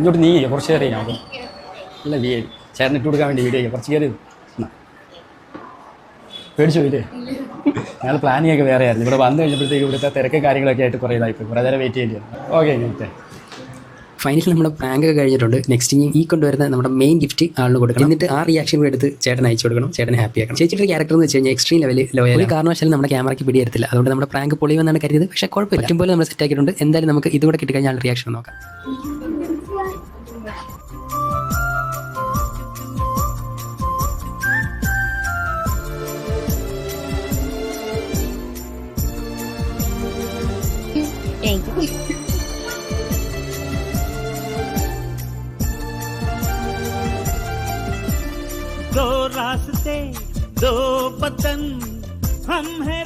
ഇങ്ങോട്ട് നീ കുറച്ച് കയറി നമുക്ക് അല്ല ചേട്ടൻ ഇട്ട് കൊടുക്കാൻ വേണ്ടി വീഡിയോ കുറച്ച് കയറി പേടിച്ചു പോയില്ലേ? ഞങ്ങൾ പ്ലാനിങ് ഒക്കെ വേറെ ആയിരുന്നു. ഇവിടെ വന്നു കഴിഞ്ഞപ്പോഴത്തേക്ക് ഇവിടുത്തെ തിരക്കും കാര്യങ്ങളൊക്കെ ആയിട്ട് കുറേ ഇതായിപ്പോയി. കുറേ നേരം വെയിറ്റ് ചെയ്യേണ്ടി വന്നു. Okay okay. ഫൈനലി നമ്മുടെ പ്രാങ്ക് ഒക്കെ കഴിഞ്ഞിട്ടുണ്ട്. നെക്സ്റ്റ് ഈ കൊണ്ടുവരുന്ന നമ്മുടെ മെയിൻ ഗിഫ്റ്റ് ആളിന് കൊടുക്കണം. എന്നിട്ട് ആ റിയാക്ഷൻ കൂടെ എടുത്ത് ചേട്ടൻ അയച്ചു കൊടുക്കണം. ചേട്ടൻ ഹാപ്പി ആക്കണം. ചേച്ചിയുടെ ക്യാരക്ടർ എന്ന് വെച്ച് കഴിഞ്ഞാൽ എക്സ്ട്രീം ലെവലിൽ ലോയൽ. ഒരു കാരണവശാലും നമ്മുടെ ക്യാമറയ്ക്ക് പിടിയെടുത്തില്ല. അതുകൊണ്ട് നമ്മുടെ പ്രാങ്ക് പൊളിയുമെന്നാണ് കരുതിയത്. പക്ഷേ കുഴപ്പമില്ല, പറ്റും പോലെ നമ്മൾ സെറ്റ് ആക്കിയിട്ടുണ്ട്. എന്തായാലും നമുക്ക് ഇതുകൂടെ കിട്ടിക്കഴിഞ്ഞാൽ റിയാക്ഷൻ നോക്കാം. दो रास्ते दो बदन हम हैं